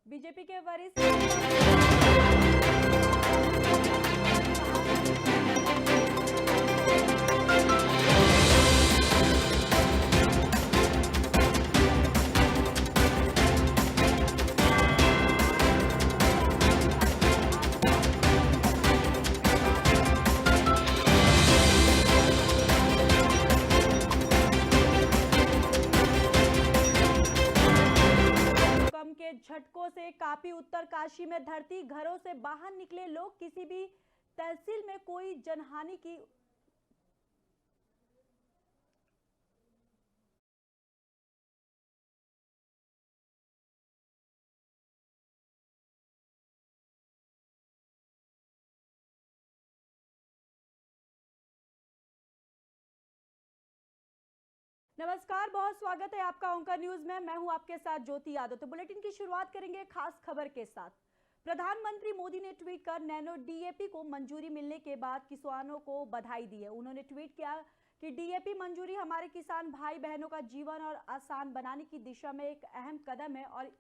BJP के वरिष्ठ भूकंप के झटकों से काफी उत्तरकाशी में धरती, घरों से बाहर निकले लोग, किसी भी तहसील में कोई जनहानि की नमस्कार, बहुत स्वागत है आपका ओंकार न्यूज में। मैं हूं आपके साथ ज्योति यादव। तो बुलेटिन की शुरुआत करेंगे खास खबर के साथ। प्रधानमंत्री मोदी ने ट्वीट कर नैनो डीएपी को मंजूरी मिलने के बाद किसानों को बधाई दी है। उन्होंने ट्वीट किया कि डीएपी मंजूरी हमारे किसान भाई बहनों का जीवन और आसान बनाने की दिशा में एक अहम कदम है। और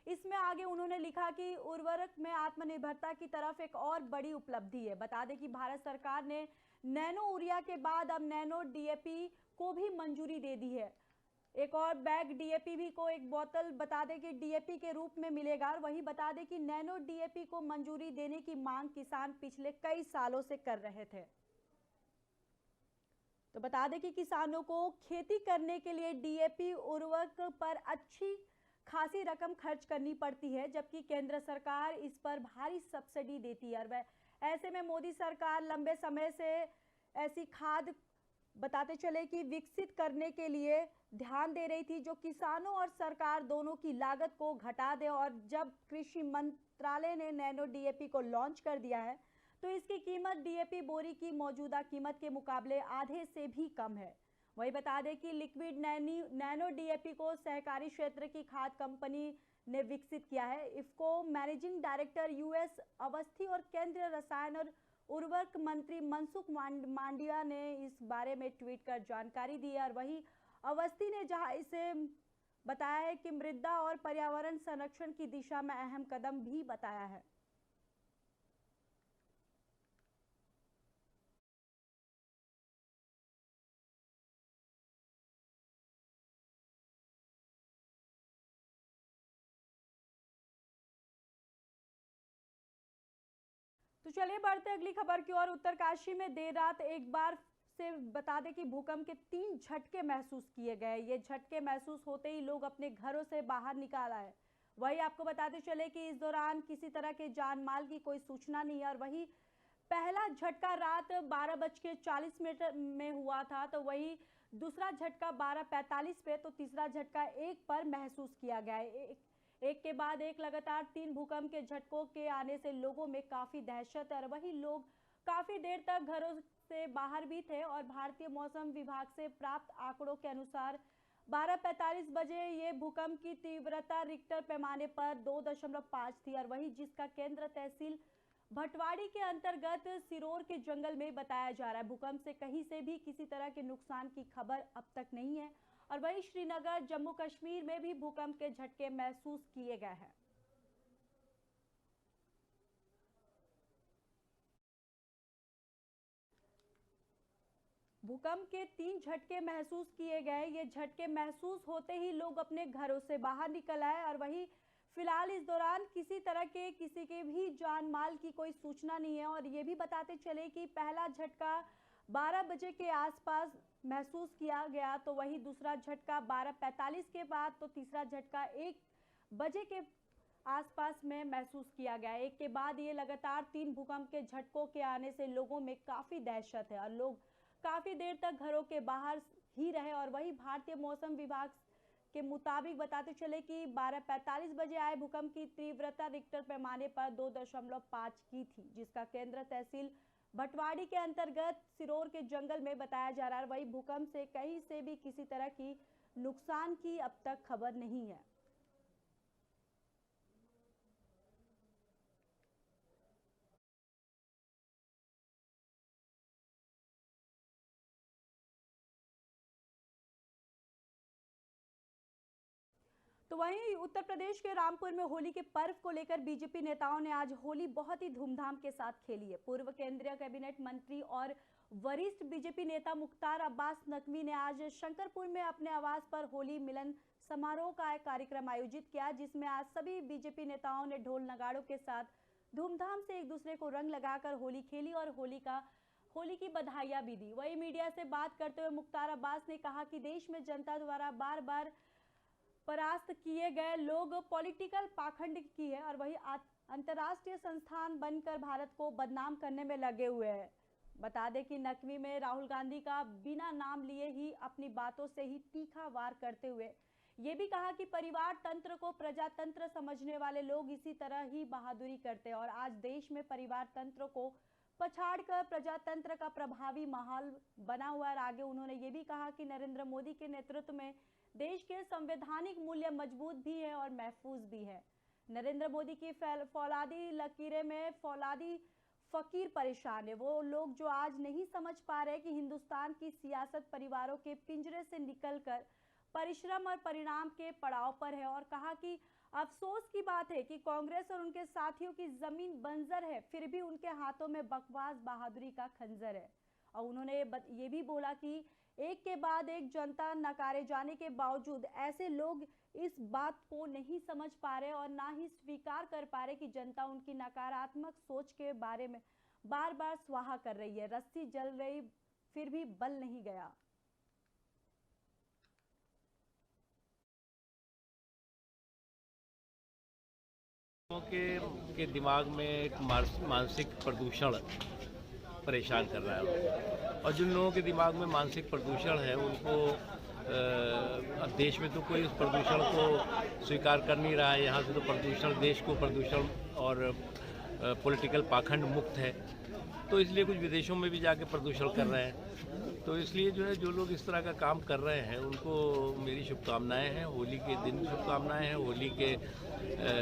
इसमें आगे उन्होंने लिखा कि उर्वरक में आत्मनिर्भरता की तरफ एक और बड़ी उपलब्धि है। बता दें कि भारत सरकार ने नैनो यूरिया के बाद अब नैनो डीएपी को भी मंजूरी दे दी है। एक और बैग डीएपी भी को एक बोतल बता दें कि डीएपी के रूप में मिलेगा। और वहीं बता दें कि नैनो डीएपी को मंजूरी देने की मांग किसान पिछले कई सालों से कर रहे थे। तो बता दें कि किसानों को खेती करने के लिए डीएपी उर्वरक पर अच्छी खासी रकम खर्च करनी पड़ती है, जबकि केंद्र सरकार इस पर भारी सब्सिडी देती है। और वह ऐसे में मोदी सरकार लंबे समय से ऐसी खाद बताते चले कि विकसित करने के लिए ध्यान दे रही थी, जो किसानों और सरकार दोनों की लागत को घटा दे। और जब कृषि मंत्रालय ने नैनो डीएपी को लॉन्च कर दिया है, तो इसकी कीमत डीएपी बोरी की मौजूदा कीमत के मुकाबले आधे से भी कम है। वही बता दें कि लिक्विड नैनो डीएपी को सहकारी क्षेत्र की खाद कंपनी ने विकसित किया है। IFFCO managing director US Awasthi और केंद्रीय रसायन और उर्वरक मंत्री मनसुख मांडविया ने इस बारे में ट्वीट कर जानकारी दी है। और वही अवस्थी ने जहां इसे बताया है कि मृदा और पर्यावरण संरक्षण की दिशा में अहम कदम भी बताया है। तो चलिए बढ़ते अगली खबर की ओर। उत्तरकाशी में देर रात एक बार से बता दें कि भूकंप के 3 झटके महसूस किए गए। ये झटके महसूस होते ही लोग अपने घरों से बाहर निकाल आए। वही आपको बताते चले कि इस दौरान किसी तरह के जान माल की कोई सूचना नहीं है। और वही पहला झटका रात 12:40 में हुआ था, तो वही दूसरा झटका 12:45 पे, तो तीसरा झटका 1 पर महसूस किया गया है। एक के बाद एक लगातार 3 भूकंप के झटकों के आने से लोगों में काफी दहशत है। और वही लोग काफी देर तक घरों से बाहर भी थे। और भारतीय मौसम विभाग से प्राप्त आंकड़ों के अनुसार 12:45 बजे ये भूकंप की तीव्रता रिक्टर पैमाने पर 2.5 थी। और वही जिसका केंद्र तहसील भटवाड़ी के अंतर्गत सिरोर के जंगल में बताया जा रहा है। भूकंप से कहीं से भी किसी तरह के नुकसान की खबर अब तक नहीं है। और वहीं श्रीनगर जम्मू कश्मीर में भी भूकंप के झटके महसूस किए गए हैं। भूकंप के 3 झटके महसूस किए गए। ये झटके महसूस होते ही लोग अपने घरों से बाहर निकल आए। और वहीं फिलहाल इस दौरान किसी तरह के किसी के भी जान माल की कोई सूचना नहीं है। और ये भी बताते चले कि पहला झटका 12 बजे के आसपास महसूस किया गया, तो वही दूसरा झटका 12:45 के बाद, तो तीसरा झटका 1 बजे के आसपास में महसूस किया गया। एक के बाद ये लगातार 3 भूकंप के झटकों के आने से लोगों में काफी दहशत है। और लोग काफी देर तक घरों के बाहर ही रहे। और वही भारतीय मौसम विभाग के मुताबिक बताते चले कि 12:45 बजे आए भूकंप की तीव्रता रिक्टर पैमाने पर 2.5 की थी, जिसका केंद्र तहसील भटवाड़ी के अंतर्गत सिरोर के जंगल में बताया जा रहा है। वही भूकंप से कहीं से भी किसी तरह की नुकसान की अब तक खबर नहीं है। तो वहीं उत्तर प्रदेश के रामपुर में होली के पर्व को लेकर बीजेपी नेताओं ने आज होली बहुत ही धूमधाम के साथ खेली है। पूर्व केंद्रीय कैबिनेट मंत्री और वरिष्ठ बीजेपी नेता मुख्तार अब्बास नकवी ने आज शंकरपुर में अपने आवास पर होली मिलन समारोह का एक कार्यक्रम आयोजित किया, जिसमें आज सभी बीजेपी नेताओं ने ढोल नगाड़ों के साथ धूमधाम से एक दूसरे को रंग लगाकर होली खेली और होली की बधाइयां भी दी। वहीं मीडिया से बात करते हुए मुख्तार अब्बास ने कहा कि देश में जनता द्वारा बार बार परास्त किए गए लोग पॉलिटिकल पाखंड की है और वही अंतर्राष्ट्रीय संस्थान बनकर भारत को बदनाम करने में लगे हुए हैं। बता दें कि नकवी में राहुल गांधी का बिना नाम लिए ही अपनी बातों से ही तीखा वार करते हुए ये भी कहा कि परिवार तंत्र को प्रजातंत्र समझने वाले लोग इसी तरह ही बहादुरी करते हैं और आज देश में परिवार तंत्र को पछाड़कर प्रजातंत्र का प्रभावी माहौल बना हुआ है। आगे उन्होंने ये भी कहा कि नरेंद्र मोदी के नेतृत्व में देश के संवैधानिक मूल्य मजबूत भी है और महफूज भी है। नरेंद्र मोदी की फौलादी लकीरें में फौलादी फकीर परेशान है। वो लोग जो आज नहीं समझ पा रहे कि हिंदुस्तान की सियासत परिवारों के पिंजरे से निकलकर परिश्रम और परिणाम के पड़ाव पर है और कहा कि अफसोस की बात है कि कांग्रेस और उनके साथियों की जमीन बंजर है, फिर भी उनके हाथों में बकवास बहादुरी का खंजर है। और उन्होंने ये भी बोला कि एक के बाद एक जनता नकारे जाने के बावजूद ऐसे लोग इस बात को नहीं समझ पा रहे और ना ही स्वीकार कर पा रहे कि जनता उनकी नकारात्मक सोच के बारे में बार बार स्वाहा कर रही है। रस्सी जल रही फिर भी बल नहीं गया। के दिमाग में एक मानसिक प्रदूषण परेशान कर रहा है और जिन लोगों के दिमाग में मानसिक प्रदूषण है उनको अब देश में तो कोई उस प्रदूषण को स्वीकार कर नहीं रहा है। यहाँ से तो प्रदूषण देश को प्रदूषण और पॉलिटिकल पाखंड मुक्त है, तो इसलिए कुछ विदेशों में भी जाके प्रदूषण कर रहे हैं। तो इसलिए जो लोग इस तरह का काम कर रहे हैं उनको मेरी शुभकामनाएं हैं, होली के दिन शुभकामनाएं हैं। होली के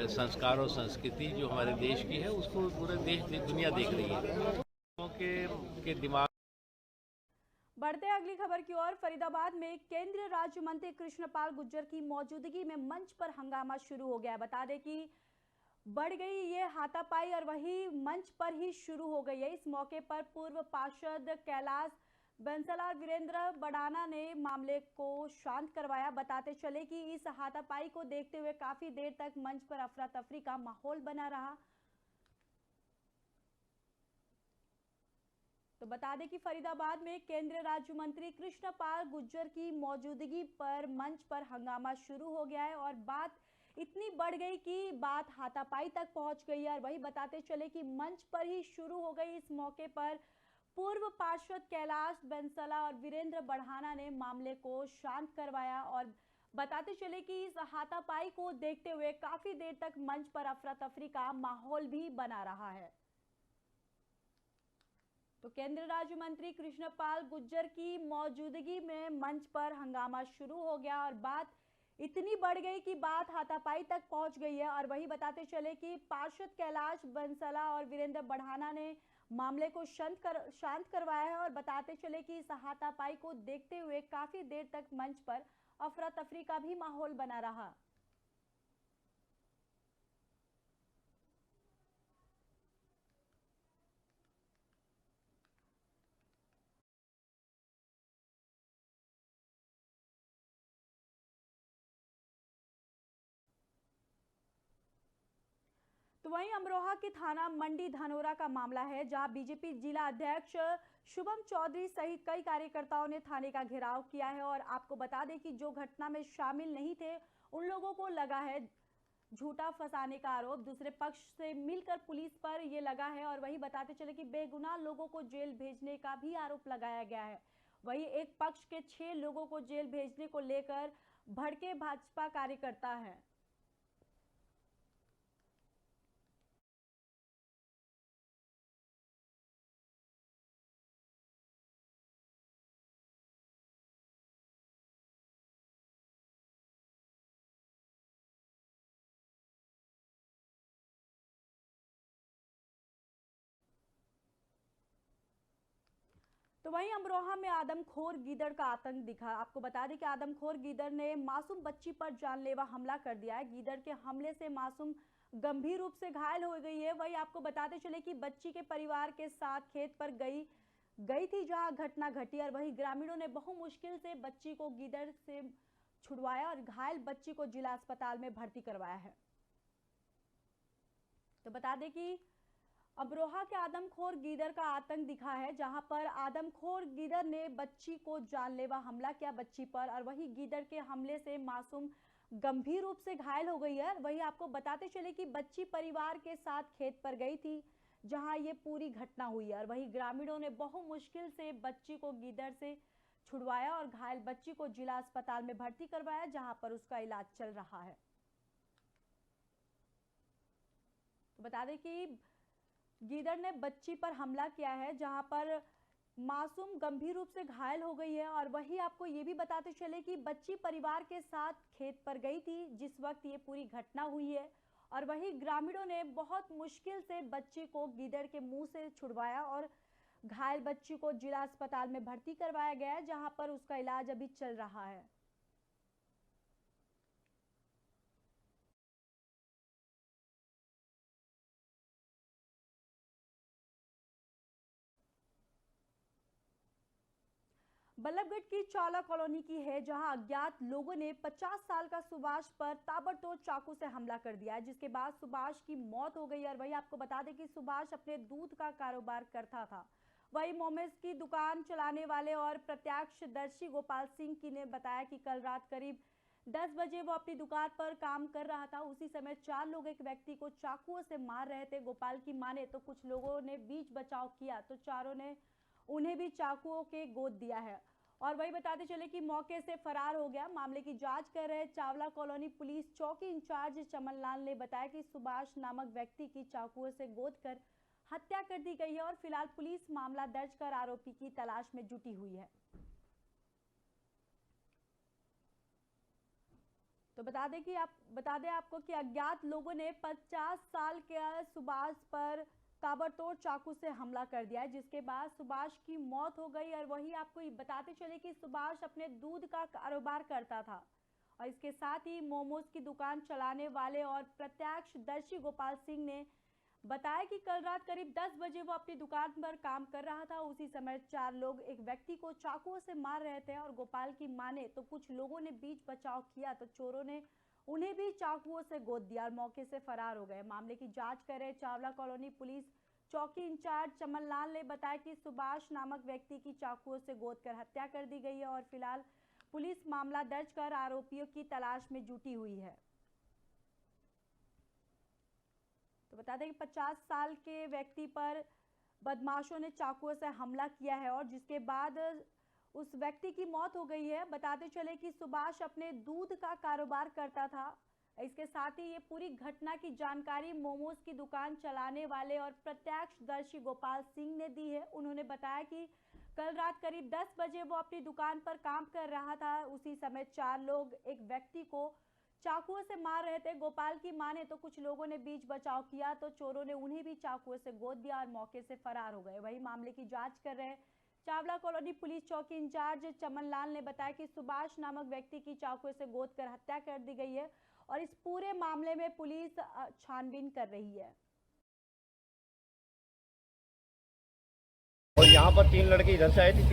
संस्कार और संस्कृति जो हमारे देश की है उसको पूरे देश दुनिया देख रही है। के दिमाग बढ़ते अगली खबर की ओर। फरीदाबाद में केंद्रीय राज्य मंत्री कृष्णपाल गुर्जर की मौजूदगी में मंच पर हंगामा शुरू हो गया। बता दें कि बढ़ गई ये हाथापाई और वही मंच पर ही शुरू हो गई है। इस मौके पर पूर्व पार्षद कैलाश बंसला और वीरेंद्र बड़ाना ने मामले को शांत करवाया। बताते चले कि इस हाथापाई को देखते हुए काफी देर तक मंच पर अफरा तफरी का माहौल बना रहा। तो बता दें कि फरीदाबाद में केंद्रीय राज्य मंत्री कृष्णपाल गुर्जर की मौजूदगी पर मंच पर हंगामा शुरू हो गया है और बात इतनी बढ़ गई कि बात हाथापाई तक पहुंच गई है। और वही बताते चले कि मंच पर ही शुरू हो गई। इस मौके पर पूर्व पार्षद कैलाश बंसला और वीरेंद्र बढ़ाना ने मामले को शांत करवाया और बताते चले कि इस हाथापाई को देखते हुए काफी देर तक मंच पर अफरा तफरी का माहौल भी बना रहा है। तो केंद्रीय राज्य मंत्री कृष्णपाल गुर्जर की मौजूदगी में मंच पर हंगामा शुरू हो गया और बात इतनी बढ़ गई कि बात हाथापाई तक पहुंच गई है। और वही बताते चले कि पार्षद कैलाश बंसला और वीरेंद्र बढ़ाना ने मामले को शांत करवाया है और बताते चले कि इस हाथापाई को देखते हुए काफी देर तक मंच पर अफरा तफरी का भी माहौल बना रहा। तो वहीं अमरोहा के थाना मंडी धनोरा का मामला है, जहां बीजेपी जिला अध्यक्ष शुभम चौधरी सहित कई कार्यकर्ताओं ने थाने का घेराव किया है। और आपको बता दें कि जो घटना में शामिल नहीं थे उन लोगों को लगा है झूठा फंसाने का आरोप, दूसरे पक्ष से मिलकर पुलिस पर ये लगा है। और वही बताते चले कि बेगुनाह लोगों को जेल भेजने का भी आरोप लगाया गया है। वही एक पक्ष के 6 लोगों को जेल भेजने को लेकर भड़के भाजपा कार्यकर्ता है। तो वहीं अमरोहा में आदमखोर गीदड़ का आतंक दिखा। आपको बता दें कि आदमखोर गीदड़ ने मासूम बच्ची पर जानलेवा हमला कर दिया है। गीदड़ के हमले से मासूम गंभीर रूप से घायल हो गई है। वहीं आपको बताते चले कि बच्ची के परिवार के साथ खेत पर गई थी जहां घटना घटी, और वहीं ग्रामीणों ने बहु मुश्किल से बच्ची को गीदड़ से छुड़वाया और घायल बच्ची को जिला अस्पताल में भर्ती करवाया है। तो बता दें कि अमरोहा के आदमखोर गीदड़ का आतंक दिखा है, जहां पर आदमखोर गीदड़ ने बच्ची को जानलेवा हमला किया बच्ची पर, और वही गीदड़ के हमले से मासूम गंभीर रूप से घायल हो गई है। वही आपको बताते चले कि बच्ची परिवार के साथ खेत पर गई थी जहां ये पूरी घटना हुई है, और वही ग्रामीणों ने बहु मुश्किल से बच्ची को गीदड़ से छुड़वाया और घायल बच्ची को जिला अस्पताल में भर्ती करवाया, जहां पर उसका इलाज चल रहा है। तो बता दें कि गीदड़ ने बच्ची पर हमला किया है, जहां पर मासूम गंभीर रूप से घायल हो गई है, और वही आपको ये भी बताते चले कि बच्ची परिवार के साथ खेत पर गई थी जिस वक्त ये पूरी घटना हुई है, और वही ग्रामीणों ने बहुत मुश्किल से बच्ची को गीदड़ के मुंह से छुड़वाया और घायल बच्ची को जिला अस्पताल में भर्ती करवाया गया है, जहां पर उसका इलाज अभी चल रहा है। बल्लभगढ़ की चावला कॉलोनी की है, जहां अज्ञात लोगों ने 50 साल का सुभाष पर ताबड़तोड़ चाकू से हमला कर दिया है, जिसके बाद सुभाष की मौत हो गई। और वही आपको बता दें कि सुभाष अपने दूध का कारोबार करता था। वही मोमेस की दुकान चलाने वाले और प्रत्यक्षदर्शी गोपाल सिंह की ने बताया कि कल रात करीब 10 बजे वो अपनी दुकान पर काम कर रहा था। उसी समय 4 लोग एक व्यक्ति को चाकुओं से मार रहे थे। गोपाल की माने तो कुछ लोगों ने बीच बचाव किया तो चारों ने उन्हें भी चाकुओं के गोद दिया है, और वही बताते चले कि मौके से फरार हो गया। मामले की जांच कर रहे चावला कॉलोनी पुलिस चौकी इंचार्ज चमन लाल ने बताया कि सुभाष नामक व्यक्ति की चाकुओं से गोद कर हत्या कर दी गई है, और फिलहाल पुलिस मामला दर्ज कर आरोपी की तलाश में जुटी हुई है। तो बता दें आपको कि अज्ञात लोगों ने 50 साल के सुभाष पर ताबड़तोड़ चाकू से हमला कर दिया है, जिसके बाद सुभाष की मौत हो गई। और वही आपको बताते चले कि सुभाष अपने दूध का कारोबार करता था, और इसके साथ ही मोमोज की दुकान चलाने वाले और प्रत्यक्षदर्शी गोपाल सिंह ने बताया कि कल रात करीब 10 बजे वो अपनी दुकान पर काम कर रहा था। उसी समय 4 लोग एक व्यक्ति को चाकुओं से मार रहे थे, और गोपाल की माने तो कुछ लोगों ने बीच बचाव किया तो चोरों ने उन्हें भी चाकुओं से गोद दिया और मौके से फरार हो गए। मामले की जांच कर रहे चावला कॉलोनी पुलिस चौकी इंचार्ज चमन लाल ने बताया कि सुभाष नामक व्यक्ति की चाकुओं से गोद कर हत्या कर दी गई है, और फिलहाल पुलिस मामला दर्ज कर आरोपियों की तलाश में जुटी हुई है। तो बता दें कि 50 साल के व्यक्ति पर बदमाशों ने चाकुओं से हमला किया है, और जिसके बाद उस व्यक्ति की मौत हो गई है। बताते चले कि सुभाष अपने दूध का कारोबार करता था। इसके साथ ही ये पूरी घटना की जानकारी मोमोज की दुकान चलाने वाले और प्रत्यक्षदर्शी गोपाल सिंह ने दी है। उन्होंने बताया कि कल रात करीब 10 बजे वो अपनी दुकान पर काम कर रहा था। उसी समय 4 लोग एक व्यक्ति को चाकुओं से मार रहे थे। गोपाल की माने तो कुछ लोगों ने बीच बचाव किया तो चोरों ने उन्हें भी चाकुओं से गोद दिया और मौके से फरार हो गए। वही मामले की जांच कर रहे चावला कॉलोनी पुलिस चौकी इंचार्ज चमन लाल ने बताया कि सुभाष नामक व्यक्ति की चाकुओं से गोद कर हत्या कर दी गई है, और इस पूरे मामले में पुलिस छानबीन कर रही है। और यहाँ पर 3 लड़के इधर से आए थे,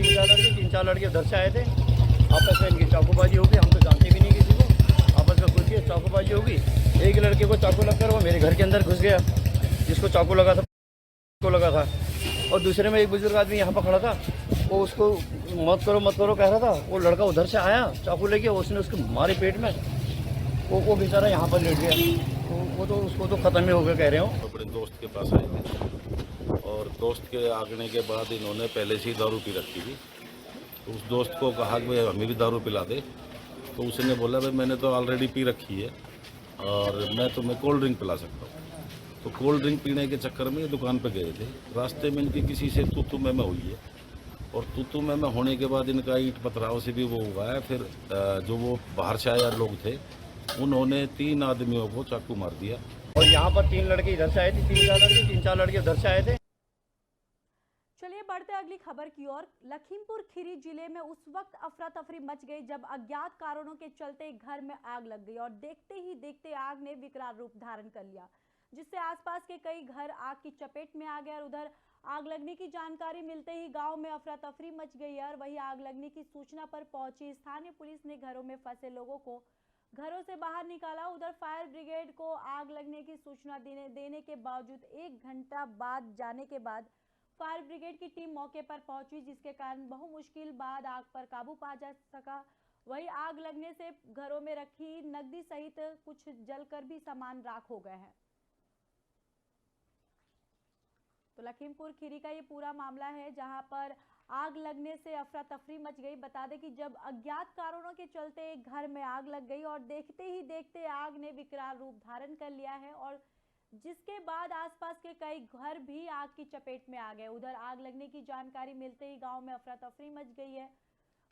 3-4 लड़के उधर से आए थे। आपस में इनकी चाकूबाजी होगी, हम तो जानते भी नहीं किसी को। आपस में कुछ चाकूबाजी होगी, एक लड़के को चाकू लगकर वो मेरे घर के अंदर घुस गया, जिसको चाकू लगा था। और दूसरे में एक बुजुर्ग आदमी यहाँ पर खड़ा था, वो उसको मत करो कह रहा था। वो लड़का उधर से आया चाकू लेके, उसने उसको मारे पेट में, वो बेचारा यहाँ पर लेट गया। वो तो उसको तो खत्म ही हो गया कह रहे हो। अपने दोस्त के पास आए थे और दोस्त के आगने के बाद इन्होंने पहले से ही दारू पी रखी थी। तो उस दोस्त को कहा कि भाई हमें भी दारू पिला दे, तो उसने बोला भाई मैंने तो ऑलरेडी पी रखी है और मैं तुम्हें कोल्ड ड्रिंक पिला सकता हूँ। तो कोल्ड ड्रिंक पीने के चक्कर में ये दुकान पे गए थे। रास्ते में इनकी किसी से तू में हुई है, और तू में होने के बाद इनका ईंट पथराव से भी वो हुआ है। फिर जो वो बाहर से आए लोग थे, उन्होंने 3 आदमियों को चाकू मार दिया। और यहाँ पर 3 लड़के इधर से आए थे, 3-4 लड़के उधर से आए थे। चलिए बढ़ते अगली खबर की ओर। लखीमपुर खीरी जिले में उस वक्त अफरा तफरी मच गई जब अज्ञात कारणों के चलते एक घर में आग लग गई और देखते ही देखते आग ने विकराल रूप धारण कर लिया, जिससे आसपास के कई घर आग की चपेट में आ गए। और उधर आग लगने की जानकारी मिलते ही गांव में अफरा तफरी मच गई है और वही आग लगने की सूचना पर पहुंची स्थानीय पुलिस ने घरों में फंसे लोगों को घरों से बाहर निकाला। उधर फायर ब्रिगेड को आग लगने की सूचना देने के बावजूद 1 घंटा बाद जाने के बाद फायर ब्रिगेड की टीम मौके पर पहुंची, जिसके कारण बहुमुश्किल बाद आग पर काबू पा जा सका। वही आग लगने से घरों में रखी नकदी सहित कुछ जलकर भी सामान राख हो गए हैं। तो लखीमपुर खीरी का ये पूरा मामला है जहां पर आग लगने से अफरा तफरी मच गई। बता दें कि जब अज्ञात कारणों के चलते एक घर में आग लग गई और देखते ही देखते आग ने विकराल रूप धारण कर लिया है और जिसके बाद आसपास के कई घर भी आग की चपेट में आ गए। उधर आग लगने की जानकारी मिलते ही गांव में अफरा तफरी मच गई है।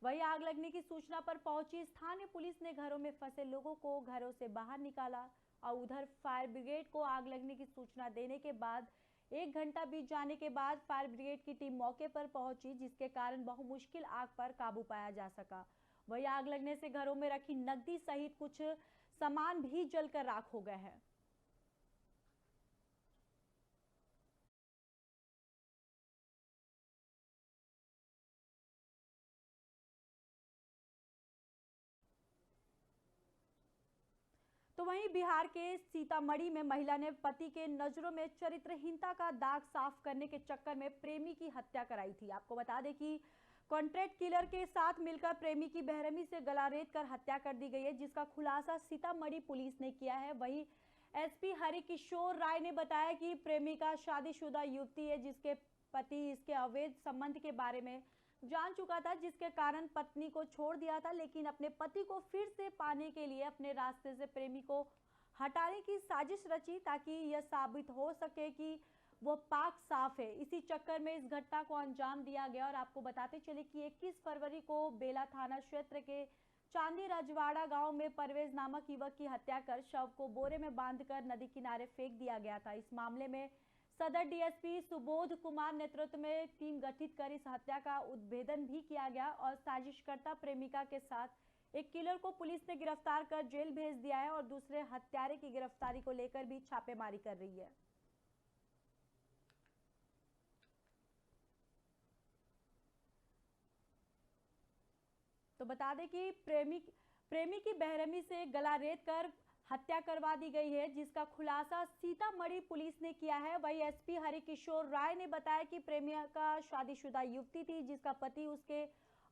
वही आग लगने की सूचना पर पहुंची स्थानीय पुलिस ने घरों में फंसे लोगों को घरों से बाहर निकाला और उधर फायर ब्रिगेड को आग लगने की सूचना देने के बाद 1 घंटा बीत जाने के बाद फायर ब्रिगेड की टीम मौके पर पहुंची, जिसके कारण बहुमुश्किल आग पर काबू पाया जा सका। वही आग लगने से घरों में रखी नकदी सहित कुछ सामान भी जलकर राख हो गए हैं। तो वहीं बिहार के सीतामढ़ी में महिला ने पति के नजरों में चरित्रहीनता का दाग साफ करने के चक्कर में प्रेमी की हत्या कराई थी। आपको बता दें कि कॉन्ट्रैक्ट किलर के साथ मिलकर प्रेमी की बेरहमी से गला रेत कर हत्या कर दी गई है, जिसका खुलासा सीतामढ़ी पुलिस ने किया है। वहीं एसपी हरिकिशोर राय ने बताया कि प्रेमिका शादीशुदा युवती है, जिसके पति इसके अवैध संबंध के बारे में जान चुका था, जिसके कारण पत्नी को छोड़ दिया था, लेकिन अपने पति को फिर से पाने के लिए अपने रास्ते से प्रेमी को हटाने की साजिश रची ताकि यह साबित हो सके कि वो पाक साफ है। इसी चक्कर में इस घटना को अंजाम दिया गया। और आपको बताते चले कि 21 फरवरी को बेला थाना क्षेत्र के चांदी रजवाड़ा गांव में परवेज नामक युवक की हत्या कर शव को बोरे में बांधकर नदी किनारे फेंक दिया गया था। इस मामले में सदर डीएसपी सुबोध कुमार नेतृत्व में टीम गठित कर इस हत्या का उद्भेदन भी किया गया और साजिशकर्ता प्रेमिका के साथ एक किलर को पुलिस ने गिरफ्तार कर जेल भेज दिया है और दूसरे हत्यारे की गिरफ्तारी को लेकर भी छापेमारी कर रही है। तो बता दें कि प्रेमी की बेरहमी से गला रेत कर हत्या करवा दी गई है, जिसका खुलासा सीतामढ़ी पुलिस ने किया है। वही एसपी हरिकिशोर राय ने बताया कि प्रेमिका शादीशुदा युवती थी, जिसका पति उसके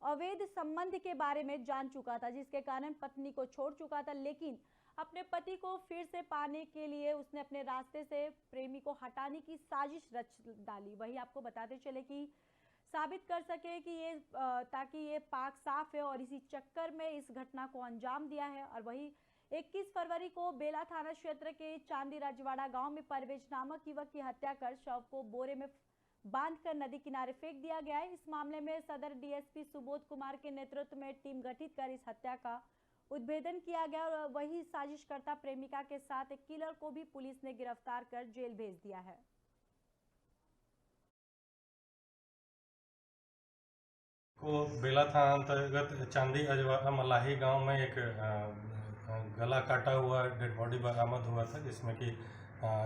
अवैध संबंध के बारे में जान चुका था, जिसके कारण पत्नी को छोड़ चुका था, लेकिन अपने पति को फिर से पाने के लिए उसने अपने रास्ते से प्रेमी को हटाने की साजिश रच डाली। वही आपको बताते चले कि साबित कर सके कि ये ताकि ये पाक साफ है और इसी चक्कर में इस घटना को अंजाम दिया है। और वही 21 फरवरी को बेला थाना क्षेत्र के चांदी रजवाड़ा गांव में परवेज नामक युवक की हत्या कर शव को बोरे में बांधकर नदी किनारे फेंक दिया गया है। इस मामले में सदर डीएसपी सुबोध कुमार के नेतृत्व में टीम गठित कर इस हत्या का उद्भेदन किया गया और वही साजिशकर्ता प्रेमिका के साथ एक किलर को भी पुलिस ने गिरफ्तार कर जेल भेज दिया है। को बेला थाना अंतर्गत चांदी अजवाड़ा मलाही गांव में एक गला काटा हुआ डेड बॉडी बरामद हुआ था, जिसमें कि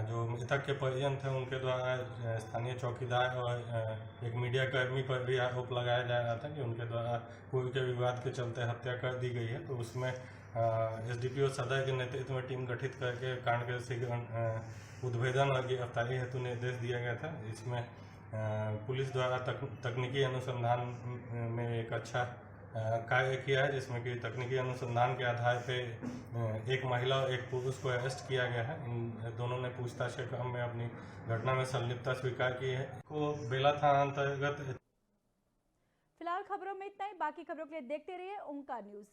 जो मृतक के परिजन थे उनके द्वारा स्थानीय चौकीदार और एक मीडिया कर्मी पर भी आरोप लगाया जा रहा था कि उनके द्वारा पूर्व के विवाद के चलते हत्या कर दी गई है। तो उसमें एसडीपीओ सदर के नेतृत्व में टीम गठित करके कांड के शीघ्र उद्भेदन और गिरफ्तारी हेतु निर्देश दिया गया था। इसमें पुलिस द्वारा तकनीकी अनुसंधान में एक अच्छा कार्य किया है, जिसमें कि तकनीकी अनुसंधान के आधार पे एक महिला और एक पुरुष को अरेस्ट किया गया है। इन दोनों ने पूछताछ के क्रम में अपनी घटना में संलिप्तता स्वीकार की है। को बेला थाना अंतर्गत। फिलहाल खबरों में इतना ही, बाकी खबरों के लिए देखते रहिए ओंकार न्यूज।